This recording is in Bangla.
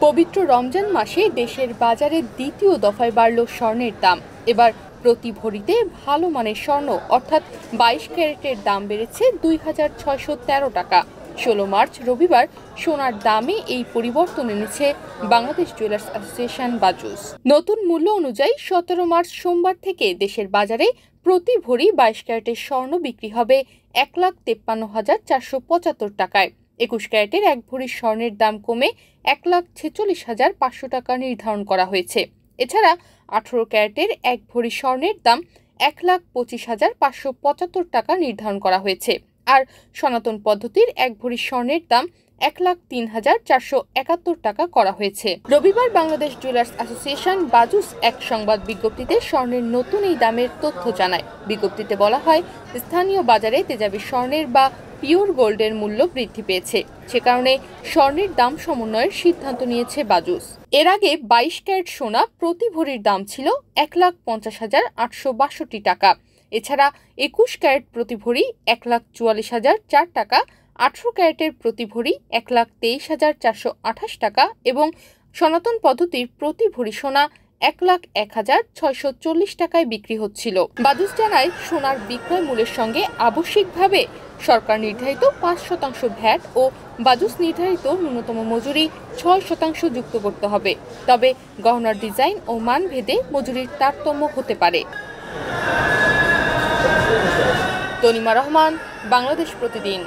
পবিত্র রমজান মাসে দেশের বাজারে দ্বিতীয় দফায় বাড়ল স্বর্ণের দাম। এবার প্রতি ভরিতে ভালো মানের স্বর্ণ অর্থাৎ 22 ক্যারেটের দাম বেড়েছে 2613 টাকা। 16 মার্চ রবিবার সোনার দামে এই পরিবর্তন এনেছে বাংলাদেশ জুয়েলার্স অ্যাসোসিয়েশন বাজুস। নতুন মূল্য অনুযায়ী 17 মার্চ সোমবার থেকে দেশের বাজারে প্রতি ভরি 22 ক্যারেটের স্বর্ণ বিক্রি হবে 1,53,475 টাকায়। 21 ক্যারেটের এক ভরি স্বর্ণের দাম কমে 1,46,500 টাকা নির্ধারণ করা হয়েছে। এছাড়া 18 ক্যারেটের এক ভরি স্বর্ণের দাম 1,25,575 টাকা নির্ধারণ করা হয়েছে। আর সনাতন পদ্ধতির এক ভরি স্বর্ণের দাম 1,03,471 টাকা করা হয়েছে। রবিবার বাংলাদেশ জুয়েলার্স অ্যাসোসিয়েশন বাজুস এক সংবাদ বিজ্ঞপ্তিতে স্বর্ণের নতুন এই দামের তথ্য জানায়। বিজ্ঞপ্তিতে বলা হয়, স্থানীয় বাজারে তেজাবি স্বর্ণের বা পিওর গোল্ডের মূল্য বৃদ্ধি পেয়েছে, সে কারণে স্বর্ণের দাম সমন্বয়ের সিদ্ধান্ত নিয়েছে বাজুস। এর আগে 22 ক্যারেট সোনা প্রতি ভরির দাম ছিল 1,50,862 টাকা। এছাড়া 21 ক্যারেট প্রতি ভরি 1,44,004 টাকা, 18 ক্যারেটের প্রতি ভরি 1,23,428 টাকা এবং সনাতন পদ্ধতির প্রতি ভরি সোনা 1,01,640 টাকায় বিক্রি হচ্ছিল। বাজুস জানায়, সোনার বিক্রয় মূল্যের সঙ্গে আবশ্যিকভাবে সরকার নির্ধারিত 5% ভ্যাট ও বাজুস নির্ধারিত ন্যূনতম মজুরি 6% যুক্ত করতে হবে। তবে গহনার ডিজাইন ও মান ভেদে মজুরির তারতম্য হতে পারে। তনিমা রহমান, বাংলাদেশ প্রতিদিন।